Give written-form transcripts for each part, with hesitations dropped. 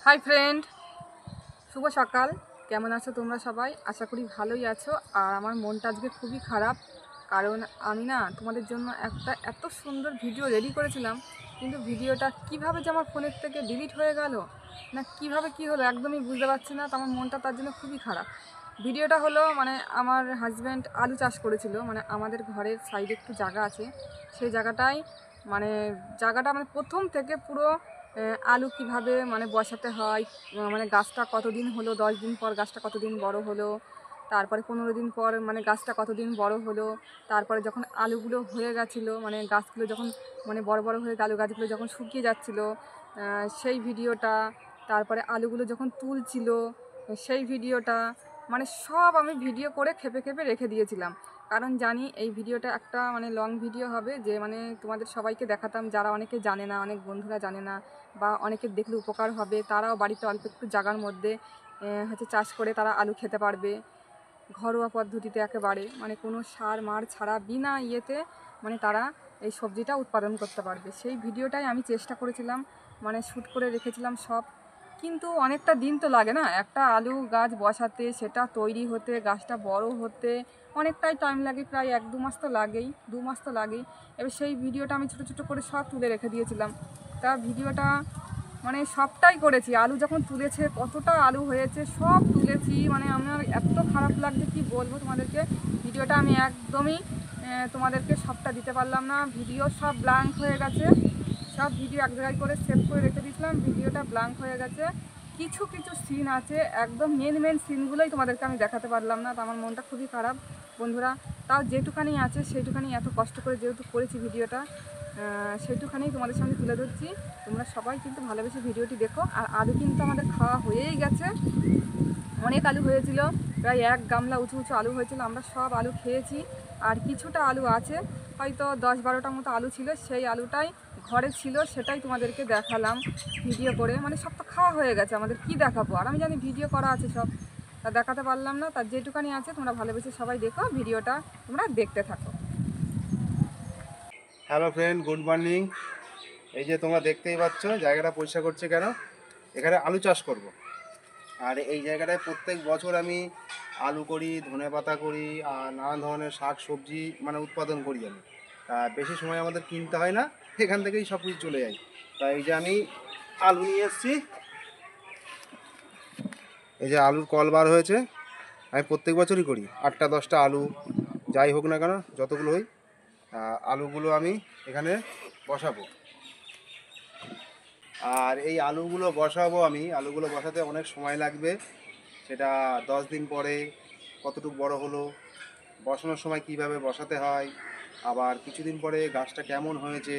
Hi friend, শুভ সকাল। কেমন আছো তোমরা সবাই? আশা করি ভালোই আছো। আর আমার মনটা আজকে খুবই খারাপ, কারণ আমি না তোমাদের জন্য একটা এত সুন্দর ভিডিও রেডি করেছিলাম, কিন্তু ভিডিওটা কিভাবে যে আমার ফোনের থেকে ডিলিট হয়ে গেল না কিভাবে কি হলো একদমই বুঝতে পারছি না। তো আমার মনটা তার জন্য খুবই খারাপ। ভিডিওটা হলো আমার হাজব্যান্ড আলু চাষ করেছিল, আমাদের ঘরের সাইডে একটু জায়গা আছে, সেই জায়গাটায় জায়গাটা প্রথম থেকে পুরো আলু কিভাবে বসাতে হয়, গাছটা কতদিন হলো, 10 দিন পর গাছটা কতদিন বড় হলো, তারপরে 15 দিন পর গাছটা কতদিন বড় হলো, তারপরে যখন আলুগুলো হয়ে গেছিলো, গাছগুলো যখন বড় বড় হয়ে আলু গাছগুলো যখন শুকিয়ে যাচ্ছিলো সেই ভিডিওটা, তারপরে আলুগুলো যখন তুলছিল সেই ভিডিওটা, সব আমি ভিডিও করে খেপে খেপে রেখে দিয়েছিলাম। কারণ জানি এই ভিডিওটা একটা লং ভিডিও হবে, যে তোমাদের সবাইকে দেখাতাম, যারা অনেকে জানে না, অনেক বন্ধুরা জানে না, বা অনেকের দেখলে উপকার হবে, তারাও বাড়িতে অল্প একটু জায়গার মধ্যে চাষ করে তারা আলু খেতে পারবে ঘরোয়া পদ্ধতিতে, একেবারে কোনো সার মার ছাড়া বিনা ইয়েতে তারা এই সবজিটা উৎপাদন করতে পারবে। সেই ভিডিওটাই আমি চেষ্টা করেছিলাম, শ্যুট করে রেখেছিলাম সব। কিন্তু অনেকটা দিন তো লাগে না একটা আলু গাছ বসাতে, সেটা তৈরি হতে, গাছটা বড় হতে অনেকটাই টাইম লাগে, প্রায় 1-2 মাস তো লাগেই, 2 মাস তো লাগেই। এবার সেই ভিডিওটা আমি ছোটো ছোটো করে সব তুলে রেখে দিয়েছিলাম। তা ভিডিওটা সবটাই করেছি, আলু যখন তুলেছে কতটা আলু হয়েছে সব তুলেছি, আমার এত খারাপ লাগছে কি বলবো তোমাদেরকে। ভিডিওটা আমি একদমই তোমাদেরকে সবটা দিতে পারলাম না, ভিডিও সব ব্ল্যাঙ্ক হয়ে গেছে। সব ভিডিও এক জায়গায় করে সেভ করে রেখে দিয়েছিলাম, ভিডিওটা ব্ল্যাঙ্ক হয়ে গেছে। কিছু কিছু সিন আছে, একদম মেন সিনগুলোই তোমাদেরকে আমি দেখাতে পারলাম না। তো আমার মনটা খুবই খারাপ বন্ধুরা। তাও যেটুখানি আছে সেইটুখানি, এত কষ্ট করে যেহেতু করেছি ভিডিওটা, সেইটুখানি তোমাদের সঙ্গে তুলে ধরছি। তোমরা সবাই কিন্তু ভালোবেসে ভিডিওটি দেখো। আর আলু কিন্তু আমাদের খাওয়া হয়েই গেছে, অনেক আলু হয়েছিল, প্রায় 1 গামলা উঁচু উঁচু আলু হয়েছিল, আমরা সব আলু খেয়েছি। আর কিছুটা আলু আছে, হয়তো 10-12টা মতো আলু ছিল, সেই আলুটাই ঘরে ছিল, সেটাই তোমাদেরকে দেখালাম ভিডিও করে। সব তো খাওয়া হয়ে গেছে, আমাদের কি দেখাবো, আর আমি জানি ভিডিও করা আছে সব, তা দেখাতে পারলাম না। তার যেটুকানি আছে তোমরা ভালোবেসে সবাই দেখো, ভিডিওটা তোমরা দেখতে থাকো। Hello friend, good morning. এই যে তোমরা দেখতেই পাচ্ছ জায়গাটা পরিষ্কার করছে কেন, এখানে আলু চাষ করব। আর এই জায়গাটায় প্রত্যেক বছর আমি আলু করি, ধনেপাতা করি, আর নানান ধরনের শাক সবজি উৎপাদন করি আমি। বেশি সময় আমাদের কিনতে হয় না, এখান থেকেই সব কিছু চলে যায়। তা এই যে আমি আলু নিয়ে এসেছি, এই যে আলুর কল বার হয়েছে। আমি প্রত্যেক বছরই করি 8টা-10টা আলু, যাই হোক না কেন যতগুলো হয়, আলুগুলো আমি এখানে বসাবো। আর এই আলুগুলো বসাবো আমি, আলুগুলো বসাতে অনেক সময় লাগবে। সেটা 10 দিন পরে কতটুকু বড় হলো, বসানোর সময় কিভাবে বসাতে হয়, আবার কিছুদিন পরে গাছটা কেমন হয়েছে,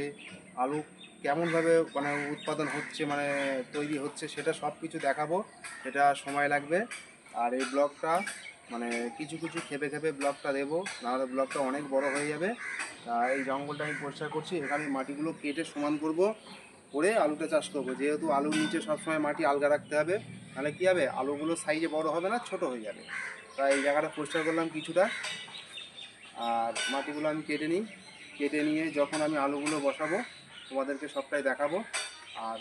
আলু কেমনভাবে উৎপাদন হচ্ছে, তৈরি হচ্ছে, সেটা সব কিছু দেখাবো। সেটা সময় লাগবে। আর এই ব্লগটা কিছু কিছু খেপে খেপে ব্লগটা দেবো, নাহলে ব্লগটা অনেক বড় হয়ে যাবে। এই জঙ্গলটা আমি পরিষ্কার করছি, এখানে মাটিগুলো কেটে সমান করব, করে আলুটা চাষ করবো। যেহেতু আলুর নিচে সবসময় মাটি আলগা রাখতে হবে, নাহলে কী হবে, আলুগুলো সাইজে বড় হবে না, ছোট হয়ে যাবে। তাই এই জায়গাটা পরিষ্কার করলাম কিছুটা, আর মাটিগুলো আমি কেটে নিয়ে যখন আমি আলুগুলো বসাবো তোমাদেরকে সবটাই দেখাবো। আর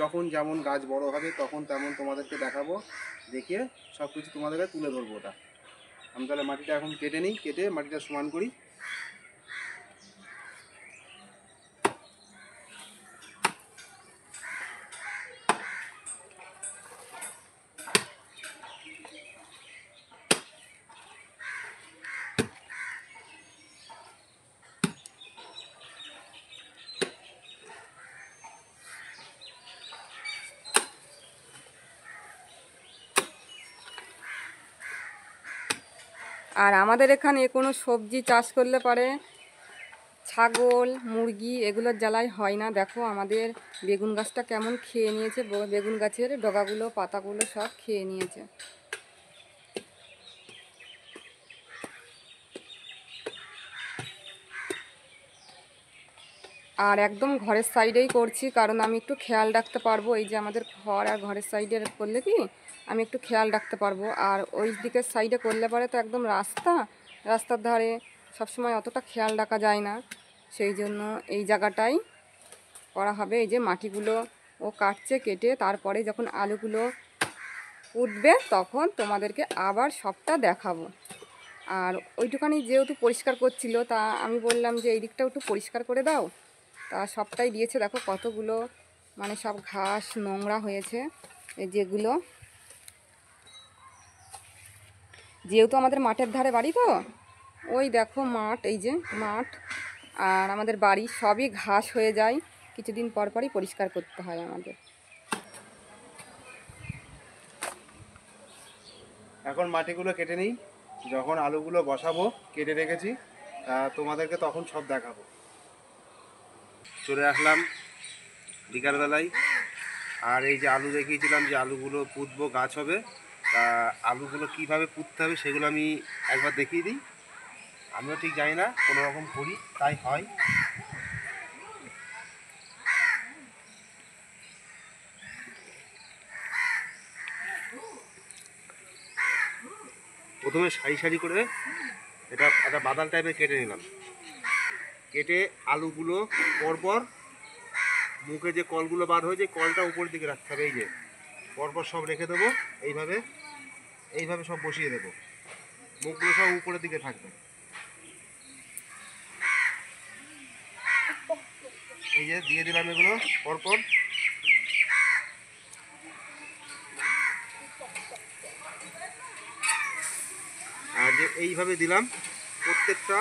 যখন যেমন গাছ বড় হবে তখন তেমন তোমাদেরকে দেখাবো, দেখিয়ে সব কিছু তোমাদেরকে তুলে ধরবো। ওটা আমি তাহলে মাটিটা এখন কেটে মাটিটা সমান করি। আর আমাদের এখানে কোনো সবজি চাষ করলে পারে ছাগল মুরগি এগুলোর জ্বালায় হয় না। দেখো আমাদের বেগুন গাছটা কেমন খেয়ে নিয়েছে, বেগুন গাছের ডগাগুলো পাতাগুলো সব খেয়ে নিয়েছে। আর একদম ঘরের সাইডেই করছি, কারণ আমি একটু খেয়াল রাখতে পারবো। এই যে আমাদের ঘর, আর ঘরের সাইডে করলে কি আমি একটু খেয়াল রাখতে পারবো। আর ওই দিকের সাইডে করলে পরে তো একদম রাস্তার ধারে সবসময় অতটা খেয়াল রাখা যায় না, সেই জন্য এই জায়গাটাই করা হবে। এই যে মাটিগুলো ও কাটছে, কেটে তারপরে যখন আলুগুলো উঠবে তখন তোমাদেরকে আবার সবটা দেখাবো। আর ওইটুখানি যেহেতু পরিষ্কার করছিল, তা আমি বললাম যে এই দিকটাও একটু পরিষ্কার করে দাও। তা সবটাই দিয়েছে। দেখো কতগুলো মানে সব ঘাস নোংরা হয়েছে, এই যেগুলো, যেহেতু আমাদের মাঠের ধারে বাড়ি তো ওই দেখো মাঠ, এই যে মাঠ আর আমাদের বাড়ি সবই ঘাস হয়ে যায়, কিছুদিন পর পরই পরিষ্কার করতে হয় আমাদের। এখন মাটিগুলো কেটে নিই, যখন আলুগুলো বসাবো কেটে রেখেছি তোমাদেরকে তখন সব দেখাবো। চলে আসলাম বিকালবেলায়, আর এই যে আলু দেখিয়েছিলাম যে আলুগুলো পুঁতবো, গাছ হবে, তা আলুগুলো কীভাবে পুঁততে হবে সেগুলো আমি একবার দেখিয়ে দিই। আমিও ঠিক জানি না, কোনো রকম করি তাই হয়। প্রথমে সারি সারি করে এটা একটা বাদাল টাইপের কেটে নিলাম। কেটে আলুগুলো পরপর মুখে যে কলগুলো বার হয়েছে কলটা উপরের দিকে রাখতে হবে, এই যে পরপর সব রেখে দেবো। এইভাবে এইভাবে সব বসিয়ে দেবো, মুখগুলো সব উপরের দিকে থাকবে। এই যে দিয়ে দিলাম এগুলো পরপর। আর যে এইভাবে দিলাম প্রত্যেকটা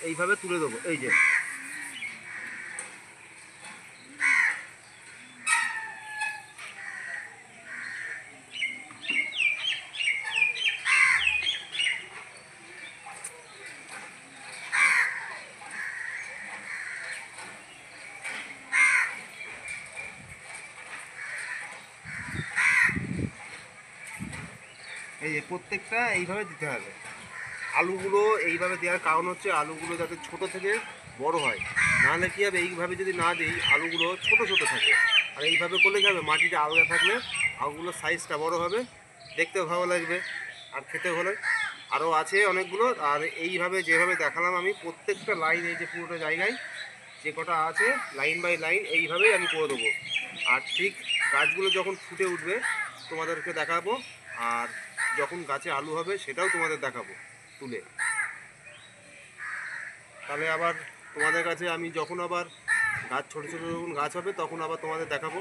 এইভাবে তুলে দেবো, এই যে এই যে প্রত্যেকটা এইভাবে দিতে হবে। আলুগুলো এইভাবে দেওয়ার কারণ হচ্ছে আলুগুলো যাতে ছোট থেকে বড় হয়, নাহলে কী হবে এইভাবে যদি না দিই আলুগুলো ছোট ছোট থাকে। আর এইভাবে করলে কী হবে, মাটিটা আলগা থাকলে আলুগুলোর সাইজটা বড় হবে, দেখতেও ভালো লাগবে আর খেতে হলে। আরও আছে অনেকগুলো। আর এইভাবে যেভাবে দেখালাম আমি প্রত্যেকটা লাইন, এই যে পুরোটা জায়গায় যে কটা আছে লাইন বাই লাইন এইভাবেই আমি করে দেবো। আর ঠিক গাছগুলো যখন ফুটে উঠবে তোমাদেরকে দেখাবো, আর যখন গাছে আলু হবে সেটাও তোমাদের দেখাবো তুলে। তাহলে আবার তোমাদের কাছে আমি যখন আবার গাছ ছোটো ছোটো যখন গাছ হবে তখন আবার তোমাদের দেখাবো।